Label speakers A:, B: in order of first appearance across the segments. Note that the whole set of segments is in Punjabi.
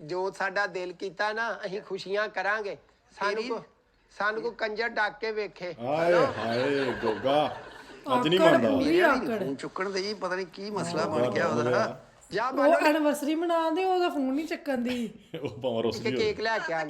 A: ਜੋ ਸਾਡਾ ਦਿਲ ਕੀਤਾ ਨਾ ਅਸੀਂ ਖੁਸ਼ੀਆਂ ਕਰਾਂਗੇ। ਸਾਨੂੰ ਕੋ ਕੰਜਰ ਡੱਕ ਕੇ ਵੇਖੇ।
B: ਹਾਏ ਹਾਏ ਗੋਗਾ ਅੱਜ ਨਹੀਂ ਬਣਦਾ
C: ਫੋਨ ਚੁੱਕਣ ਦੇ ਜੀ ਪਤਾ ਨਹੀਂ ਕੀ ਮਸਲਾ ਬਣ ਗਿਆ ਉਹਦਾ।
A: ਜਾ
D: ਉਹ ਐਨਵਰਸਰੀ ਮਨਾਉਂਦੇ ਉਹਦਾ ਫੋਨ ਨਹੀਂ ਚੱਕਣ ਦੀ।
B: ਉਹ ਭਾਵੇਂ ਰੁੱਸ ਗਈ
A: ਕੇਕ ਲੈ ਕੇ ਆ।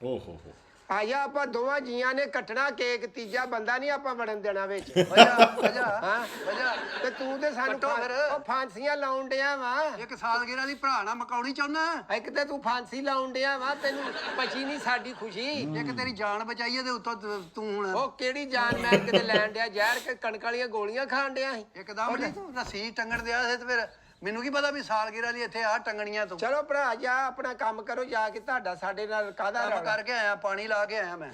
B: ਓ ਹੋ ਹੋ
A: ਆਇਆ ਆਪਾਂ ਦੋਵਾਂ ਜੀਆਂ ਨੇ ਕੱਟਣਾ ਕੇਕ, ਤੀਜਾ ਬੰਦਾ ਨਹੀਂ ਆਪਾਂ ਵੜਨ ਦੇਣਾ ਵਿੱਚ।
C: ਵਜਾ
A: ਤੇ ਤੂੰ ਤੇ ਸਾਨੂੰ ਉਹ ਫਾਂਸੀਆਂ ਲਾਉਣ ਡਿਆ ਵਾ।
C: ਇੱਕ ਸਾਲਗਿਰਾ ਦੀ ਭਰਾ ਨਾਲ ਮਕਾਉਣੀ ਚਾਹੁੰਦਾ।
A: ਇੱਕ ਤੇ ਤੂੰ ਫਾਂਸੀ ਲਾਉਣ ਡਿਆ ਵਾ, ਤੈਨੂੰ ਪਚੀ ਨਹੀਂ ਸਾਡੀ ਖੁਸ਼ੀ।
C: ਇੱਕ ਤੇਰੀ ਜਾਨ ਬਚਾਈ ਹੈ ਤੇ ਉੱਤੋਂ ਤੂੰ ਹੁਣ
A: ਉਹ ਕਿਹੜੀ ਜਾਨ ਮੈਂ ਕਿਤੇ ਲੈਣ ਡਿਆ? ਜ਼ਹਿਰ ਕੇ ਕਣਕ ਵਾਲੀਆਂ ਗੋਲੀਆਂ ਖਾਣ ਡਿਆ ਸੀ
C: ਇੱਕਦਮ ਨਹੀਂ ਤੂੰ ਰੱਸੀ ਟੰਗਣ ਦਿਆ ਸੀ ਤੇ ਫਿਰ ਮੈਨੂੰ ਕੀ ਪਤਾ ਵੀ ਸਾਲਗਿਰਾ ਦੀ ਇੱਥੇ ਆ ਟੰਗਣੀਆਂ ਤੂੰ।
A: ਚਲੋ ਭਰਾ ਜਾ ਆਪਣਾ ਕੰਮ ਕਰੋ ਜਾ ਕੇ, ਤੁਹਾਡਾ ਸਾਡੇ ਨਾਲ ਕਾਹਦਾ
C: ਕੰਮ ਕਰਕੇ ਆਇਆ, ਪਾਣੀ ਲਾ ਕੇ ਆਇਆ ਮੈਂ।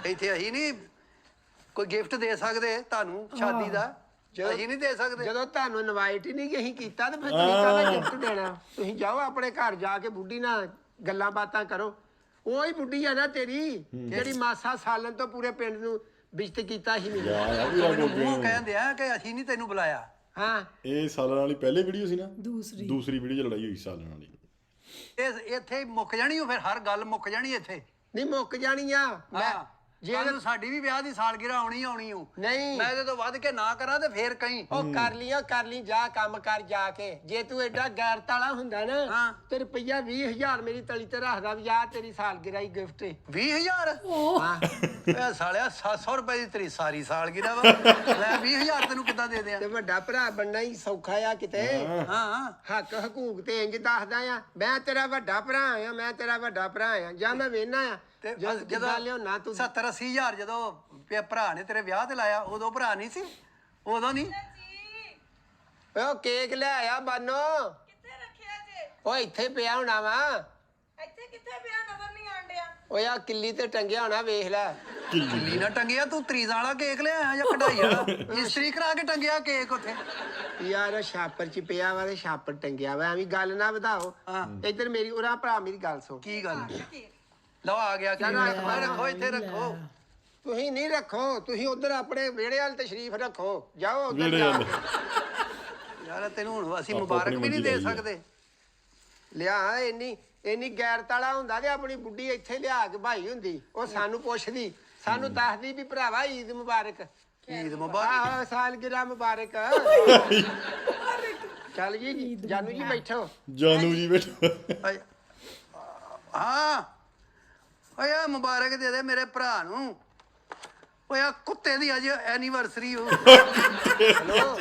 C: ਇੱਥੇ ਅਸੀਂ ਨਹੀਂ ਕੋਈ ਗਿਫਟ ਦੇ ਸਕਦੇ ਤੁਹਾਨੂੰ ਸ਼ਾਦੀ ਦਾ, ਅਸੀਂ ਨਹੀਂ ਦੇ ਸਕਦੇ।
A: ਜਦੋਂ ਤੁਹਾਨੂੰ ਇਨਵਾਈਟ ਹੀ ਨਹੀਂ ਅਸੀਂ ਕੀਤਾ ਤੇ ਫਿਰ ਤੁਸੀਂ ਕਾਹਦਾ ਗਿਫਟ ਦੇਣਾ? ਤੁਸੀਂ ਜਾਓ ਆਪਣੇ ਘਰ ਜਾ ਕੇ ਬੁੱਢੀ ਨਾਲ ਗੱਲਾਂ ਬਾਤਾਂ ਕਰੋ। ਉਹੀ ਬੁੱਢੀ ਆ ਨਾ ਤੇਰੀ ਜਿਹੜੀ ਮਾਸਾ ਸਾਲਨ ਤੋਂ ਪੂਰੇ ਪਿੰਡ ਨੂੰ ਬਿਸ਼ਤ ਕੀਤਾ ਸੀ।
C: ਉਹ ਕਹਿੰਦੇ ਆ ਕਿ ਅਸੀਂ ਨਹੀਂ ਤੈਨੂੰ ਬੁਲਾਇਆ।
A: ਹਾਂ
B: ਇਹ ਸਾਲਨ ਵਾਲੀ ਪਹਿਲੀ ਵੀਡੀਓ ਸੀ ਨਾ?
D: ਦੂਸਰੀ
B: ਵੀਡੀਓ 'ਚ ਲੜਾਈ ਹੋਈ ਸਾਲਨ ਵਾਲੀ।
C: ਇਹ ਇੱਥੇ ਮੁੱਕ ਜਾਣੀ ਉਹ, ਫਿਰ ਹਰ ਗੱਲ ਮੁੱਕ ਜਾਣੀ ਇੱਥੇ।
A: ਨਹੀਂ ਮੁੱਕ ਜਾਣੀ ਆ। ਮੈਂ
C: ਜੇ ਸਾਡੀ ਵੀ ਵਿਆਹ ਦੀ ਸਾਲਗਿਰਾ ਆਉਣੀ ਹੋ
A: ਨਹੀਂ
C: ਮੈਂ ਇਹਦੇ ਤੋਂ ਵੱਧ ਕੇ ਨਾ ਕਰਾਂ ਤੇ ਫੇਰ ਕਹੀਂ
A: ਉਹ ਕਰ ਲਈ ਜਾ ਕੰਮ ਕਰ ਜਾ ਕੇ। ਜੇ ਤੂੰ ਐਡਾ ਗੈਰਤ ਵਾਲਾ ਹੁੰਦਾ ਨਾ ਤੇ ਰੁਪਈਆ 20,000 ਮੇਰੀ ਤਲੀ ਤੇ ਰੱਖਦਾ ਵੀ ਆ ਤੇਰੀ ਸਾਲਗਿਰਾ ਹੀ ਗਿਫਟ।
C: 20,000?
A: ਹਾਂ
C: ਇਹ ਸਾਲਿਆ 700 ਰੁਪਏ ਦੀ ਤੇਰੀ ਸਾਰੀ ਸਾਲਗਿਰਾ ਵਾ, ਮੈਂ 20,000 ਤੈਨੂੰ ਕਿੱਦਾਂ ਦੇ ਦਿਆਂ?
A: ਤੇ ਵੱਡਾ ਭਰਾ ਬਣਨਾ ਹੀ ਸੌਖਾ ਆ ਕਿਤੇ।
C: ਹਾਂ
A: ਹੱਕ ਹਕੂਕ ਤੇ ਇੰਜ ਦੱਸਦਾ ਆ, ਮੈਂ ਤੇਰਾ ਵੱਡਾ ਭਰਾ ਆ, ਮੈਂ ਤੇਰਾ ਵੱਡਾ ਭਰਾ ਆ। ਜਾਂ ਮੈਂ ਵੇਹਨਾ ਆ
C: ਤੇ
A: ਜਦੋਂ ਲਿਆਉਣਾ ਤੂੰ
C: 70-80,000 ਜਦੋਂ ਭਰਾ ਨੇ ਤੇਰੇ ਵਿਆਹ ਤੇ ਲਾਇਆ ਉਦੋਂ ਭਰਾ ਨਹੀਂ ਸੀ? ਉਦੋਂ ਨਹੀਂ?
A: ਉਹ ਕੇਕ ਲੈ ਆਇਆ ਬਾਨੋ।
E: ਕਿੱਥੇ ਰੱਖਿਆ ਜੇ?
A: ਉਹ ਇੱਥੇ ਪਿਆ ਹੋਣਾ ਵਾ।
E: ਇੱਥੇ ਕਿੱਥੇ ਪਿਆ? ਨਜ਼ਰ ਨਹੀਂ ਆਂਡਿਆ।
A: ਓਏ ਆ ਕਿੱਲੀ ਤੇ ਟੰਗਿਆ ਹੋਣਾ, ਵੇਖ ਲੈ।
C: ਕਿੱਲੀ ਨਾ ਟੰਗਿਆ ਤੂੰ? ਤਰੀਜ਼ਾਂ ਵਾਲਾ ਕੇਕ ਲਿਆਇਆ ਜਾਂ ਕਢਾਈ ਵਾਲਾ? ਇਸਤਰੀ ਕਰਾ ਕੇ ਟੰਗਿਆ ਕੇਕ ਉੱਥੇ?
A: ਯਾਰ ਛਾਪਰ ਚ ਪਿਆ ਵਾ ਤੇ ਛਾਪਰ ਟੰਗਿਆ ਵਾ। ਐਵੇਂ ਗੱਲ ਨਾ ਵਧਾਓ। ਇੱਧਰ ਮੇਰੀ ਉਰਾ ਭਰਾ ਮੇਰੀ ਗੱਲ ਸੁਣ।
C: ਕੀ ਗੱਲ? ਲਓ ਆ ਗਿਆ। ਰੱਖੋ ਇੱਥੇ ਰੱਖੋ।
A: ਤੁਸੀਂ ਨਹੀਂ ਰੱਖੋ, ਤੁਸੀਂ ਉਧਰ ਆਪਣੇ ਵਿਹੜੇ ਵਾਲ ਤਸ਼ਰੀਫ ਰੱਖੋ। ਜਾਓ ਉਧਰ ਜਾ ਕੇ।
C: ਯਾਰ ਤੈਨੂੰ ਹੁਣ ਅਸੀਂ ਮੁਬਾਰਕ ਵੀ ਨਹੀਂ ਦੇ ਸਕਦੇ।
A: ਲਿਆ ਇੰਨੀ ਗੈਰਤ ਵਾਲਾ ਹੁੰਦਾ ਤੇ ਆਪਣੀ ਬੁੱਢੀ ਇੱਥੇ ਲਿਆ ਕੇ ਭਾਈ ਹੁੰਦੀ। ਉਹ ਸਾਨੂੰ ਪੁੱਛਦੀ, ਸਾਨੂੰ ਦੱਸਦੀ ਵੀ ਭਰਾਵਾ ਈਦ ਮੁਬਾਰਕ।
C: ਈਦ ਮੁਬਾਰਕ?
A: ਆਹੋ ਸਾਲਗਿਰਾ ਮੁਬਾਰਕ। ਚੱਲ ਜੀ ਜਾਨੂ ਜੀ ਬੈਠੋ।
B: ਜਾਨੂ ਜੀ ਬੈਠੋ।
C: ਹਾਂ ਓਏ ਆ ਮੁਬਾਰਕ ਦੇ ਦੇ ਮੇਰੇ ਭਰਾ ਨੂੰ। ਓਏ ਆ ਕੁੱਤੇ ਦੀ ਅੱਜ ਐਨੀਵਰਸਰੀ ਹੋ।
A: ਹਲੋ